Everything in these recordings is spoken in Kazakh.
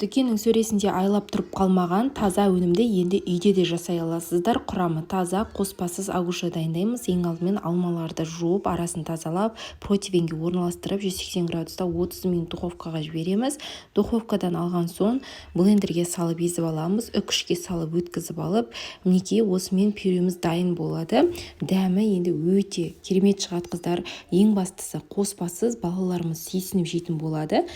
Дүкеннің сөресінде айлап тұрып қалмаған таза өнімді енді үйде де жасай аласыздар. Құрамы таза, қоспасыз агуша дайындаймыз. Ең алдымен алмаларды жуып, арасын тазалап, противенге орналастырып, 180 градуста 30 минут духовкаға жібереміз. Духовкадан алған соң блендерге салып езіп аламыз. Үкішке салып өткізіп алып, мінекей осымен пюреміз дайын болады. Дәмі енді өте керемет шығады қыздар. Ең бастысы қоспасыз, балаларымыз сүйсініп жейтін болады.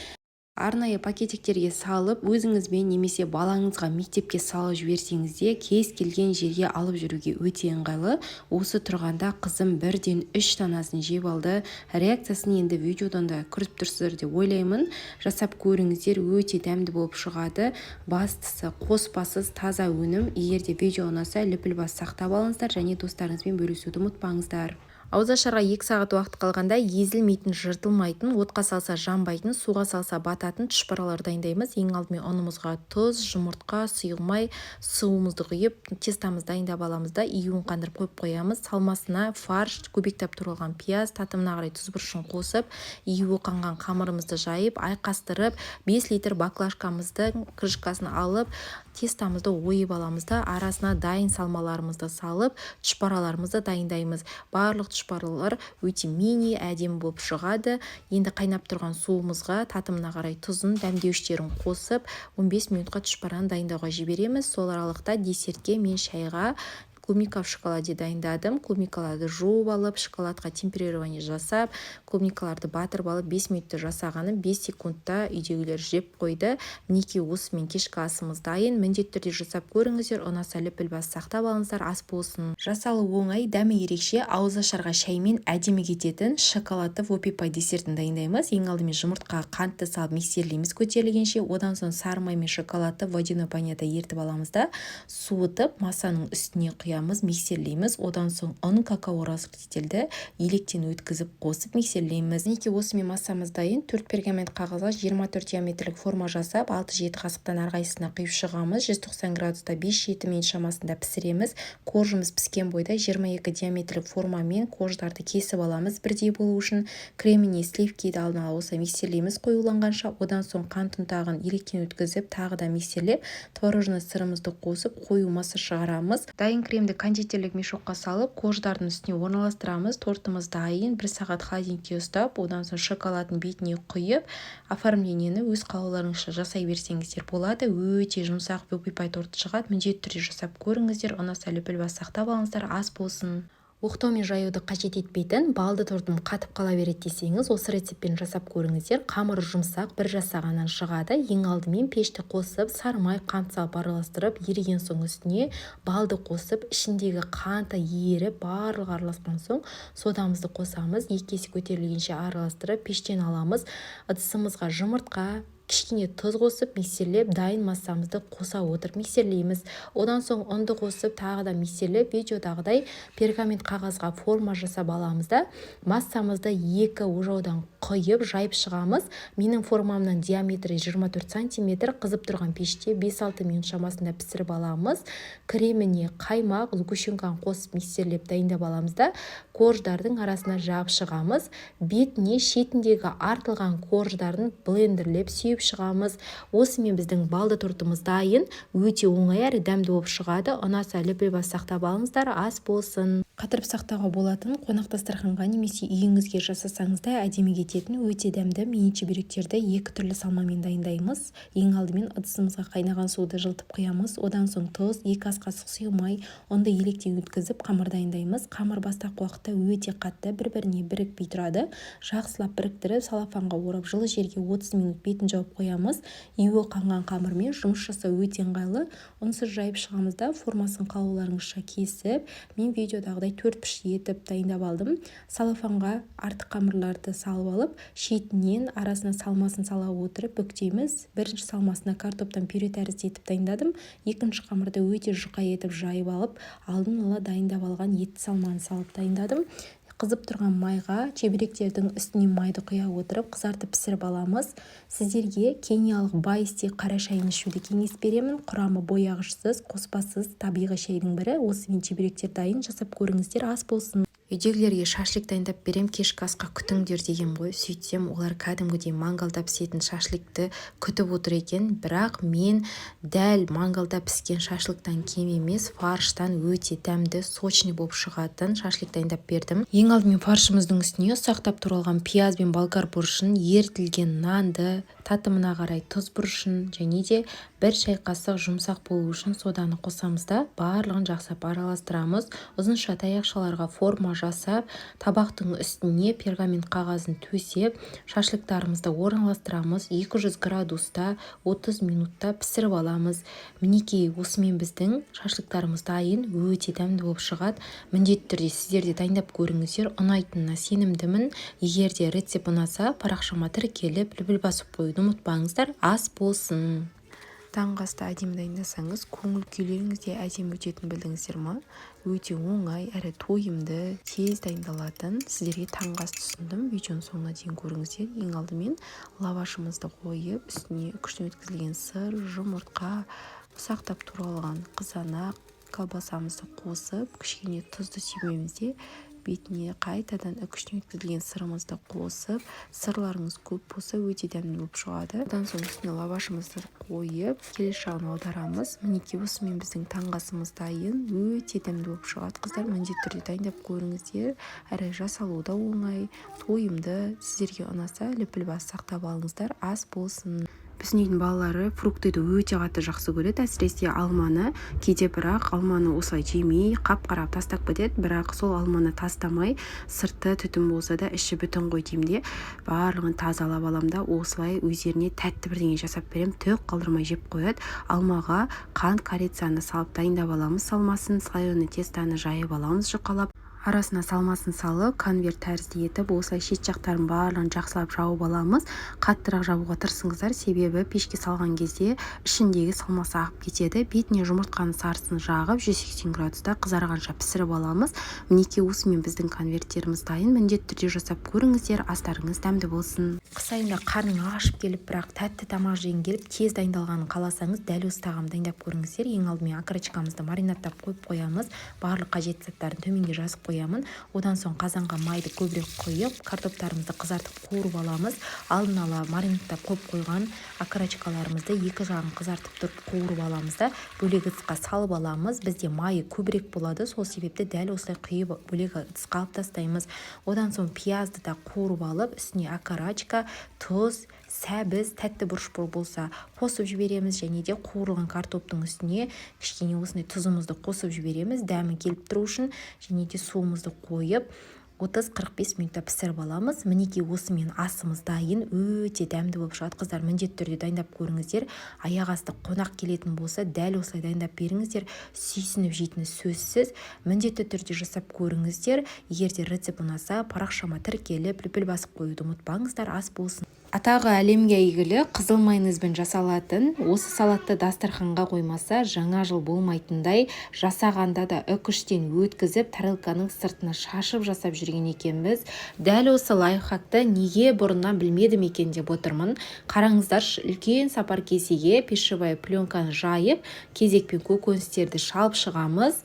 Арнайы пакетиктерге салып, өзіңізбен немесе балаңызға мектепке салып жіберсеңіз де кез келген жерге алып жүруге өте ыңғайлы. Осы тұрғанда қызым бірден 3 танасын жеп алды. Реакциясын енді видеодан да көріп тұрсыздар деп ойлаймын. Жасап көріңіздер, өте дәмді болып шығады. Бастысы қоспасыз таза өнім. Егер де видео ұнаса, лүпіл-бас сақтап алыңыздар және достарыңызбен бөлісуді ұмытпаңыздар. Ауызашарға 2 сағат уақыт қалғанда езілмейтін, жыртылмайтын, отқа салса жанбайтын, суға салса бататын тұшпаралар дайындаймыз. Ең алдымен ұнымызға тұз, жұмыртқа, сұйылмай, суымызды құйып, тестамыз дайындап аламыз да июін қандырып қойып қоямыз. Салмасына фарш, көбіктеп турылған пияз, татымына қарай тұз бұрышын қосып, июі қанған қамырымызды жайып, айқастырып, 5 литр баклажкамыздың крышкасын алып, тестамызды ойып аламыз да арасына дайын салмаларымызды салып, тұшпараларымызды дайындаймыз. Барлық тұшпаралар өте мини, әдемі болып шығады. Енді қайнап тұрған суымызға татымына қарай тұзын, дәмдеуіштерін қосып, 15 минутқа тұшпараны дайындауға жібереміз. Сол аралықта десертке мен шайға клубника в шоколаде дайындадым. Клубникаларды жуып алып, шоколадқа темперирование жасап, клубникаларды батырып алып, 5 минутта жасағаным 5 секундта үйдегілер жеп қойды. Мінекей осымен кешкі асымыз дайын. Міндетті түрде жасап көріңіздер, ұнаса лүпіл-бас сақтап алыңыздар, ас болсын. Жасалу оңай, дәмі ерекше, ауызашарға шаймен әдемі кететін шоколадты вопипай десертін дайындаймыз. Ең алдымен жұмыртқа қантты салып миксерлейміз көтерілгенше, одан соң сары май мен шоколадты водяной баняда ертіп аламыз да суытып, массаның үстіне миксерлейміз. Одан соң ұн, какао растительді електен өткізіп қосып миксерлейміз. Мінекей осымен массамыз дайын. 4 пергамент қағазға 24 диаметрлік форма жасап, 6-7 қасықтан әрқайсысына құйып шығамыз. 190 градуста 5-7 минут шамасында пісіреміз. Коржымыз піскен бойда 22 диаметрлік формамен корждарды кесіп аламыз. Бірдей болу үшін креміне сливкиді алдын ала осы миксерлейміз қоюланғанша. Одан соң қант ұнтағын електен өткізіп, тағы да миксерлеп, творожный сырымызды қосып, қою масса шығарамыз. Дайын кремді кондитерлік мешокқа салып, корждардың үстіне орналастырамыз. Тортымыз дайын, 1 сағат холодильникте ұстап, одан соң шоколадын бетіне құйып, оформлениені өз қалауларыңызша жасай берсеңіздер болады. Өте жұмсақ вопипай торты шығады. Міндетті түрде жасап көріңіздер, ұнаса лүпіл-бас сақтап алыңыздар, ас болсын. Оқтаумен жаюды қажет етпейтін балды тортым қатып қала береді десеңіз, осы рецептпен жасап көріңіздер. Қамыры жұмсақ, бір жасағаннан шығады. Ең алдымен пешті қосып, сары май, қант салып араластырып, еріген соң үстіне балды қосып, ішіндегі қанты еріп, барлығы араласқан соң содамызды қосамыз. 2 есе көтерілгенше араластырып, пештен аламыз. Ыдысымызға жұмыртқа, кішкене тұз қосып, миксерлеп, дайын массамызды қоса отырып миксерлейміз. Одан соң ұнды қосып, тағы да миксерлеп, видеодағыдай пергамент қағазға форма жасап аламыз да массамызды 2 ожаудан құйып, жайып шығамыз. Менің формамның диаметрі 24 см, қызып тұрған пеште 5-6 минут шамасында пісіріп аламыз. Креміне қаймақ, сгущенканы қосып миксерлеп дайындап аламыз да корждардың арасына жабып шығамыз. Бетіне шетіндегі артылған корждарын блендерлеп сүйіп шығамыз. Осымен біздің балды тортымыз дайын. Өте оңай әрі дәмді болып шығады. Ұнаса лүпіл-бас сақтап алыңыздар, ас болсын. Қатырып сақтауға болатын қонақ дастарханға немесе үйіңізге жасасаңыз да әдемі кететін өте дәмді мини чебуректерді 2 түрлі салмамен дайындаймыз. Ең алдымен ыдысымызға қайнаған суды жылтып құямыз. Одан соң тұз, 2 ас қасық сұйылмай, онды електен өткізіп қамыр дайындаймыз. Қамыр бастапқы уақытта өте қатты, бір-біріне бірікпей тұрады. Жақсылап біріктіріп, салафанға орап, жылы жерге 30 минут бетін жауып қоямыз. Июі қанған қамырмен жұмыс жасау өте ыңғайлы. Онсыз жайып шығамыз да формасын қалауларыңызша кесіп, мен видеодағыдай 4 піш етіп дайындап алдым. Салафанға артық қамырларды салып алып, шетінен арасына салмасын сала отырып бүктейміз. Бірінші салмасына картоптан пюре тәрізді етіп дайындадым. Екінші қамырды өте жұқа етіп жайып алып, алдын ала дайындап алған етті салманы салып дайындадым. Қызып тұрған майға чебуректердің үстіне майды құя отырып қызартып пісіріп аламыз. Сіздерге кениялық байсти қара шайын ішуді кеңес беремін. Құрамы бояғышсыз, қоспасыз табиғи шайдың бірі. Осымен чебуректер дайын, жасап көріңіздер, ас болсын. Үйдегілерге шашлик дайындап берем, кешкі асқа күтіңдер деген ғой. Сөйтсем, олар кәдімгідей мангалда пісетін шашликті күтіп отыр екен. Бірақ мен дәл мангалда піскен шашликтан кем емес, фарштан өте дәмді, сочный болып шығатын шашлик дайындап бердім. Ең алдымен фаршымыздың үстіне ұсақтап туралған пияз бен болгар бұрышын, ерітілген нанды, татымына қарай тұз бұрышын және де бір шай қасық жұмсақ болу үшін соданы қосамыз да барлығын жақсылап араластырамыз. Ұзынша таяқшаларға форма жасап, табақтың үстіне пергамент қағазын төсеп, шашлықтарымызды орналастырамыз. 200 градуста 30 минутта пісіріп аламыз. Мінекей, осымен біздің шашлықтарымыз дайын, өте дәмді болып шығады. Міндетті түрде сіздер де дайындап көріңіздер, ұнайтынына сенімдімін. Егер де рецепт ұнаса, парақшама тіркеліп, лүпіл басып қоюды ұмытпаңыздар. Ас болсын. Таңғы асты әдемі дайындасаңыз, көңіл күйлеріңіз де әдемі өтетінін білдіңіздер ма? Өте оңай әрі тойымды, тез дайындалатын сіздерге таңғы асты ұсындым. Видеоның соңына дейін көріңіздер. Ең алдымен лавашымызды қойып, үстіне күштен өткізілген сыр, жұмыртқа, ұсақтап туралған қызанақ, колбасамызды қосып, кішкене тұзды себеміз де бетіне қайтадан үкіштен өткізілген сырымызды қосып, сырларыңыз көп болса өте дәмді болып шығады. Одан соң үстіне лавашымызды қойып, келесі жағын аударамыз. Мінекей, осымен біздің таңғы асымыз дайын, өте дәмді болып шығады. Қыздар, міндетті түрде дайындап көріңіздер. Әрі жасалуы да оңай, тойымды. Сіздерге ұнаса, лүпіл бас сақтап алыңыздар. Ас болсын. Біздің үйдің балалары фруктыды өте қатты жақсы көреді, әсіресе алманы. Кейде бірақ алманы осылай жемей, қап-қарап тастап кетеді, бірақ сол алманы тастамай, сырты түтін болса да іші бүтін ғой деймде. Барлығын тазалап аламда, осылай өздеріне тәтті бірдеңе жасап берем, түк қалдырмай жеп қояды. Алмаға қант, корицаны салып дайындап аламыз, салмасын, слоеный тестаны жайып аламыз, жұқалап. Арасына салмасын салып, конверт тәрізді етіп, осылай шет жақтарын барлығын жақсылап жауып аламыз. Қаттырақ жабуға тырысыңыздар, себебі пешке салған кезде ішіндегі салмасы ағып кетеді. Бетіне жұмыртқаның сарысын жағып, 180 градуста қызарғанша пісіріп аламыз. Мінекей, осымен біздің конверттеріміз дайын. Міндетті түрде жасап көріңіздер, астарыңыз дәмді болсын. Қыс айында қарның ашып келіп, бірақ тәтті тамақ жеген келіп, тез дайындалғанын қаласаңыз, дәл осы тағамды дайындап көріңіздер. Ең алдымен окорочкамызды маринадтап қойып қоямыз. Барлық қажетті заттарын төменге жазып қоямын. Одан соң қазанға майды көбірек қойып, картоптарымызды қызартып қуырып аламыз. Алдын ала маринадтап қойып қойған окорочкаларымызды екі жағын қызартып тұрып қуырып аламыз да бөлек ыдысқа салып аламыз. Бізде майы көбірек болады, сол себепті дәл осылай құйып бөлек ыдысқа алып тастаймыз. Одан соң пиязды да қуырып алып, үстіне окорочка, тұз, сәбіз, тәтті бұрыш болса қосып жібереміз, және де қуырылған картоптың үстіне кішкене осындай тұзымызды қосып жібереміз, дәмі келіп тұру үшін, және де суымызды қойып 30-45 минутта пісіріп аламыз. Мінекей, осымен асымыз дайын, өте дәмді болып шығады. Қыздар, міндетті түрде дайындап көріңіздер. Аяқ асты қонақ келетін болса, дәл осылай дайындап беріңіздер. Сүйсініп жейтіні сөзсіз. Міндетті түрде жасап көріңіздер. Егер де рецепт ұнаса, парақшама тіркеліп, лүпіл басып қоюды ұмытпаңыздар. Ас болсын. Атағы әлемге әйгілі қызыл майонезбен жасалатын осы салатты дастарханға қоймаса жаңа жыл болмайтындай, жасағанда да үкіштен өткізіп тарелканың сыртына шашып жасап жүрген екенбіз. Дәл осы лайфхакты неге бұрыннан білмедім екен деп отырмын. Қараңыздар, үлкен сапар кесеге пищевая пленканы жайып, кезекпен көкөністерді шалып шығамыз.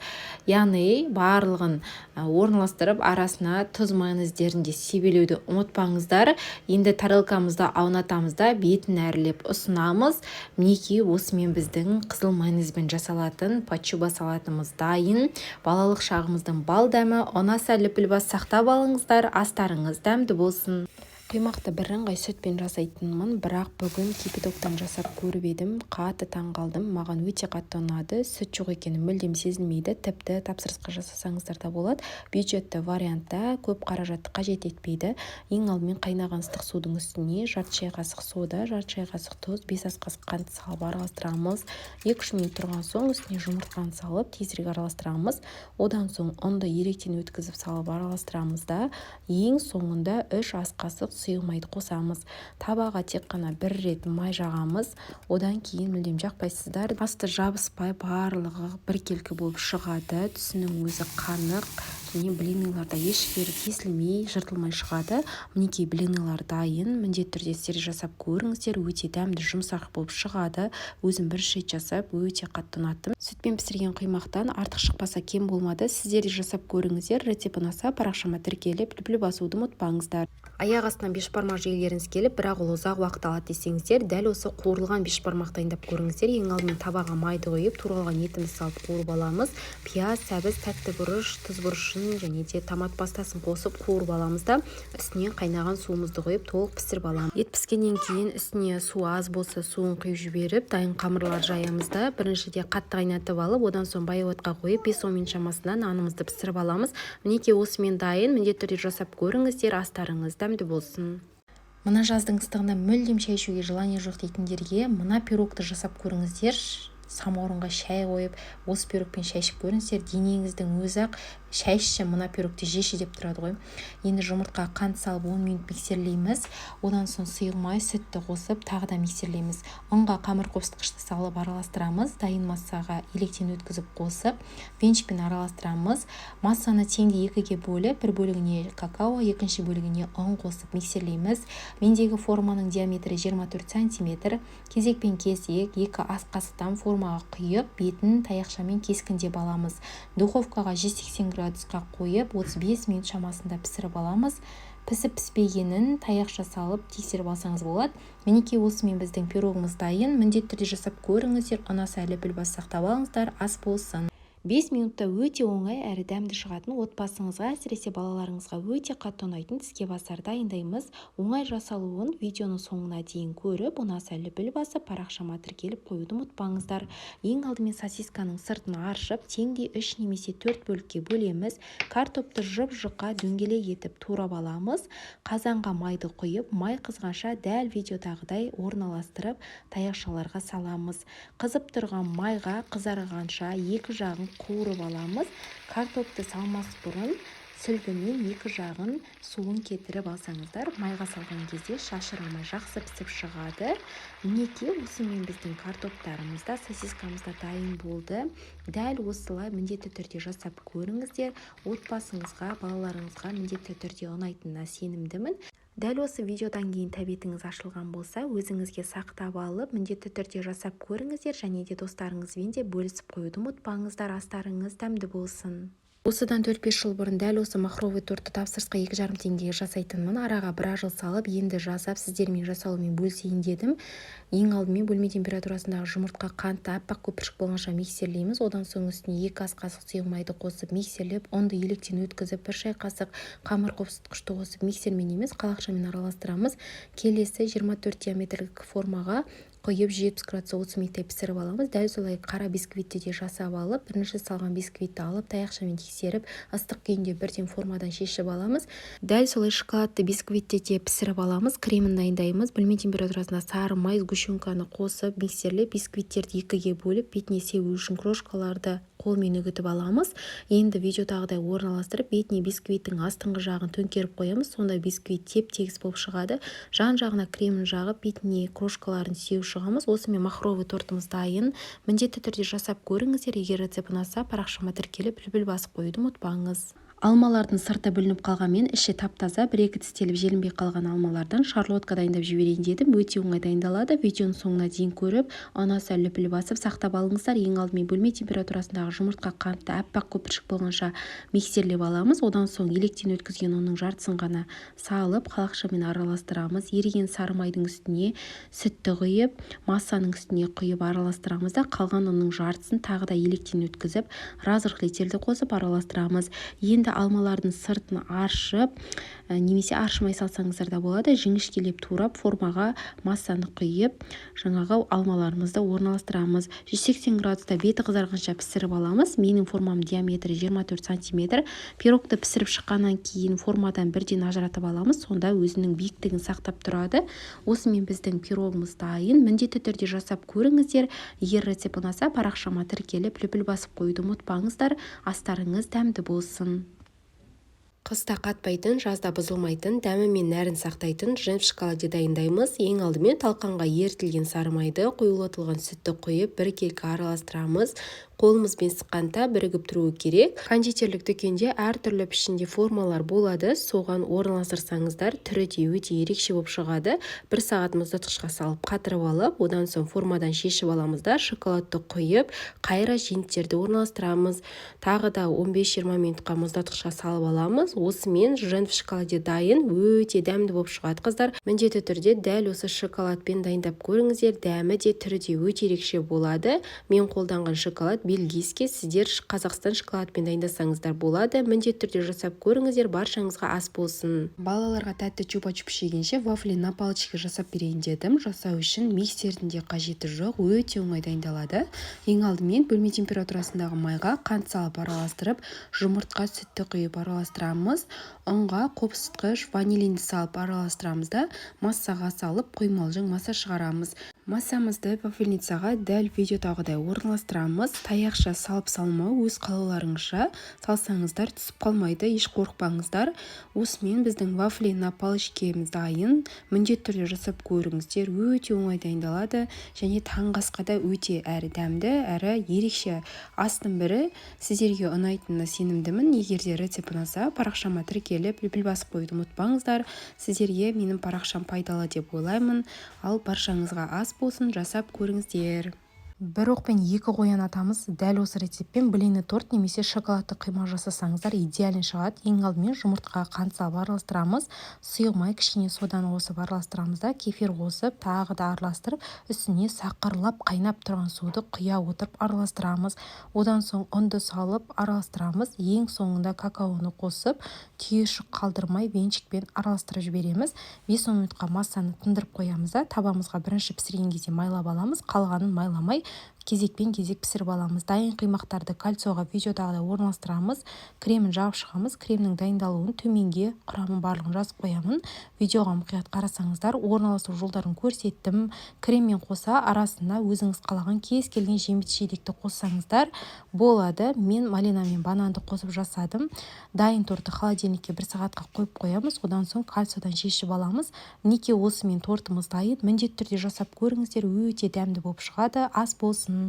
Яғни барлығын орналастырып, арасына тұз майонездерін де себелеуді ұмытпаңыздар. Енді тарелкамызды аунатамыз да бетін әрлеп ұсынамыз. Мінекей, осымен біздің қызыл майонезбен жасалатын пачуба салатымыз дайын. Балалық шағымыздың бал дәмі, ұнаса лүпіл бас сақтап алыңыздар. Астарыңыз дәмді болсын. Құймақты бірыңғай сүтпен жасайтынмын, бірақ бүгін кипятоктан жасап көріп едім, қатты таңғалдым. Маған өте қатты ұнады. Сүт жоқ екені мүлдем сезілмейді. Тіпті тапсырысқа жасасаңыздар да болады. Бюджетті вариантта, көп қаражатты қажет етпейді. Ең алдымен қайнаған ыстық судың үстіне жарты шай қасық сода, жарты шай қасық тұз, 5 ас қасық қант салып араластырамыз. 2-3 минут тұрған соң үстіне жұмыртқаны салып тезірек араластырамыз. Одан соң ұнды еректен өткізіп салып араластырамыз да ең соңында 3 ас қасық сұйық майды қосамыз. Табаға тек қана бір рет май жағамыз, одан кейін мүлдем жақпайсыздар. Асты жабыспай барлығы біркелкі болып шығады. Түсінің өзі қанық және блиныларда ешкері кесілмей, жыртылмай шығады. Мінекей блинылар дайын. Міндетті түрде сіздер жасап көріңіздер. Өте дәмді, жұмсақ болып шығады. Өзім бір рет жасап өте қатты ұнаттым. Сүтпен пісірген құймақтан артық шықпаса кем болмады. Сіздер де жасап көріңіздер. Рецепт ұнаса парақшама тіркеліп, лүпіл басуды ұмытпаңыздар. Аяқ астынан бешбармақ жегілеріңіз келіп, бірақ ол ұзақ уақыт алады десеңіздер, дәл осы қуырылған бешбармақ дайындап көріңіздер. Ең алдымен табаға майды құйып, туралған етімізді салып қуырып аламыз. Пияз, сәбіз, тәтті бұрыш, тұз бұрышын және де томат пастасын қосып қуырып аламыз да үстінен қайнаған суымызды құйып толық пісіріп аламыз. Ет піскеннен кейін үстіне су аз болса суын құйып жіберіп, дайын қамырлар жаямыз да біріншіде қатты қайнатып алып, одан соң бай отқа қойып 5-10 минут шамасында нанымызды пісіріп аламыз. Мінекей осымен дайын. Міндетті түрде жасап көріңіздер, астарыңыз дәмді болсын. Мына жаздың ыстығында мүлдем шай ішуге желание жоқ дейтіндерге мына пирогты жасап көріңіздер. Самаурынға шай қойып, осы пирогпен шай ішіп көріңіздер. Денеңіздің өзі-ақ шай ішші, мына пирогты жеші деп тұрады ғой. Енді жұмыртқа қант салып 10 минут миксерлейміз. Одан соң сұйық май, сүтті қосып, тағы да миксерлейміз. Ұнға қамыр қопсытқышты салып араластырамыз. Дайын массаға електен өткізіп қосып, венчпен араластырамыз. Массаны теңде екіге бөліп, бір бөлігіне какао, екінші бөлігіне ұн қосып миксерлейміз. Мендегі форманың диаметрі 24 см. Кезекпен кесек, 2 ас қасықтан формаға құйып, бетін таяқшамен кескіндеп аламыз. Духовкаға 180 градусқа қойып 35 минут шамасында пісіріп аламыз. Пісіп-піспегенін таяқша салып тексеріп алсаңыз болады. Мінекей осымен біздің пирогымыз дайын. Міндетті түрде жасап көріңіздер. Ұнаса лүпіл бас сақтап алыңыздар, ас болсын. 5 минутта өте оңай әрі дәмді шығатын, отбасыңызға, әсіресе балаларыңызға өте қатты ұнайтын тіске басар дайындаймыз. Оңай жасалуын видеоны соңына дейін көріп, ұнаса лүпіл басып, парақшама тіркеліп қоюды ұмытпаңыздар. Ең алдымен сосисканың сыртын аршып, теңдей 3 немесе 4 бөлікке бөлеміз. Картопты жұп-жұқа дөңгелек етіп турап аламыз. Қазанға майды құйып, май қызғанша дәл видеодағыдай орналастырып, таяқшаларға саламыз. Қызып тұрған майға қызарғанша екі жағын қуырып аламыз. Картопты салмас бұрын сүлгімен екі жағын суын кетіріп алсаңыздар, майға салған кезде шашырамай жақсы пісіп шығады. Мінекей осымен біздің картоптарымыз да, сосискамыз да дайын болды. Дәл осылай міндетті түрде жасап көріңіздер. Отбасыңызға, балаларыңызға міндетті түрде ұнайтынына сенімдімін. Дәл осы видеодан кейін тәбетіңіз ашылған болса, өзіңізге сақтап алып, міндетті түрде жасап көріңіздер және де достарыңызбен де бөлісіп қоюды ұмытпаңыздар. Астарыңыз дәмді болсын. Осыдан 4-5 жыл бұрын дәл осы махровый тортты тапсырысқа 2,5 теңгеге жасайтынмын. Араға бір жыл салып, енді жасап сіздермен жасауымен бөлісейін дедім. Ең алдымен бөлме температурасындағы жұмыртқа қантты аппақ көпіршік болғанша миксерлейміз. Одан соң үстіне 2 ас қасық сұйық майды қосып миксерлеп, ұнды електен өткізіп, 1 шай қасық қамыр қопсытқышты қосып миксермен емес, қалақшамен араластырамыз. Келесі 24 диаметрлік формаға құйып 70 градус 30 минуттай пісіріп аламыз. Дәл солай қара бисквитті де жасап алып, бірінші салған бисквитті алып, таяқшамен тексеріп, ыстық күйінде бірден формадан шешіп аламыз. Дәл солай шоколадты бисквитті де пісіріп аламыз. Кремін дайындаймыз. Бөлме температурасында сары май, сгущенканы қосып, миксерлеп, бисквиттерді екіге бөліп, бетіне себу үшін крошкаларды қолмен үгітіп аламыз. Енді видеодағыдай орналастырып, бетіне бисквиттің астыңғы жағын төңкеріп қоямыз. Сонда бисквит теп-тегіс болып шығады. Жан-жағына кремін жағып, бетіне крошкаларын сеу шығамыз. Осымен махровый тортымыз дайын. Міндетті түрде жасап көріңіздер. Егер рецепт ұнаса, парақшама тіркеліп, лүпіл басып қоюды ұмытпаңыз. Алмалардың сырты бүлініп қалғанмен, іші тап-таза, бір-екі тістеліп желінбей қалған алмалардан шарлотка дайындап жіберейін дедім. Өте оңай дайындалады. Видеоның соңына дейін көріп, ұнаса лүпіл басып сақтап алыңыздар. Ең алдымен бөлме температурасындағы жұмыртқа қантты аппақ көпіршік болғанша миксерлеп аламыз. Одан соң електен өткізген оның жартысын ғана салып, қалақшамен араластырамыз. Еріген сары майдың үстіне сүтті құйып, массаның үстіне құйып араластырамыз да қалған оның жартысын тағы да електен өткізіп, разрыхлительді қосып араластырамыз. Енді алмалардың сыртын аршып, немесе аршымай салсаңыздар да болады. Жіңішкелеп турап, формаға массаны құйып, жаңағы алмаларымызды орналастырамыз. 180 градуста беті қызарғанша пісіріп аламыз. Менің формам диаметрі 24 см. Пирогты пісіріп шыққаннан кейін формадан бірден ажыратып аламыз. Сонда өзінің биіктігін сақтап тұрады. Осымен біздің пирогымыз дайын. Міндетті түрде жасап көріңіздер. Егер рецепт ұнаса, парақшама тіркеліп, лүпіл басып қоюды ұмытпаңыздар. Астарыңыз дәмді болсын. Қыста қатпайтын, жазда бұзылмайтын, дәмі мен нәрін сақтайтын жент шоколаде дайындаймыз. Ең алдымен талқанға ерітілген сары майды, қоюлатылған сүтті құйып, біркелкі араластырамыз. Қолымызбен сыққанда бірігіп тұруы керек. Кондитерлік дүкенде әртүрлі пішінде формалар болады. Соған орналастырсаңыздар, түрі де өте ерекше болып шығады. 1 сағат мұздатқышқа салып қатырып алып, одан соң формадан шешіп аламыз да шоколадты құйып, қайра женттерді орналастырамыз. Тағы да 15-20 минутқа мұздатқышқа салып аламыз. Осымен жент в шоколаде дайын, өте дәмді болып шығады қыздар. Міндетті түрде дәл осы шоколадпен дайындап көріңіздер. Дәмі де түрі де өте ерекше болады. Мен қолданған шоколад бельгийский, сіздер Қазақстан шоколадпен дайындасаңыздар болады. Міндетті түрде жасап көріңіздер, баршаңызға ас болсын. Балаларға тәтті чупа-чуп жегенше вафли на палочке жасап берейін дедім. Жасау үшін миксердің де қажеті жоқ, өте оңай дайындалады. Ең алдымен бөлме температурасындағы майға қант салып араластырып, жұмыртқа сүтті құйып араластырамыз. Ұнға қопсытқыш ванилинді салып араластырамыз да массаға салып қоймалжың масса шығарамыз. Массамызды вафельницаға дәл видеодағыдай орналастырамыз. Таяқша салып салмау өз қалауларыңызша салсаңыздар түсіп қалмайды, еш қорықпаңыздар. Осымен біздің вафли на палочкеміз дайын. Міндетті түрде жасап көріңіздер, өте оңай дайындалады және таңғы асқа да өте әрі дәмді, әрі ерекше астың бірі. Сіздерге ұнайтынына сенімдімін. Егер де рецепт ұнаса, парақшама тіркеліп, лүпіл басып қойды ұмытпаңыздар. Сіздерге менің парақшам пайдалы деп ойлаймын. Ал баршаңызға ас болсын, жасап көріңіздер. Бір оқпен екі қоян атамыз. Дәл осы рецептпен блинный торт немесе шоколадты қима жасасаңыздар идеален шығады. Ең алдымен жұмыртқаға қант салып араластырамыз. Сұйылмай кішкене соданы қосып араластырамыз да кефир қосып, тағы да араластырып, үстіне сақырлап қайнап тұрған суды құя отырып араластырамыз. Одан соң ұнды салып араластырамыз. Ең соңында какаоны қосып, түйіршік қалдырмай венчикпен араластырып жібереміз. 5-10 минутқа массаны тындырып қоямыз да табамызға бірінші пісірген кезде майлап аламыз, қалғанын майламай кезекпен кезек пісіріп аламыз. Дайын қимақтарды кальцоға видеодағыдай орналастырамыз. Кремін жағып шығамыз. Кремнің дайындалуын төменге құрамын барлығын жазып қоямын. Видеоға мұқият қарасаңыздар, орналасу жолдарын көрсеттім. Креммен қоса арасына өзіңіз қалаған кез келген жеміс-жидекті қоссаңыздар болады. Мен малина мен бананды қосып жасадым. Дайын торты холодильникке 1 сағатқа қойып қоямыз. Одан соң кальцодан шешіп аламыз. Мінекей осымен тортымыз дайын. Міндетті түрде жасап көріңіздер, өте дәмді болып шығады. Ас болсын.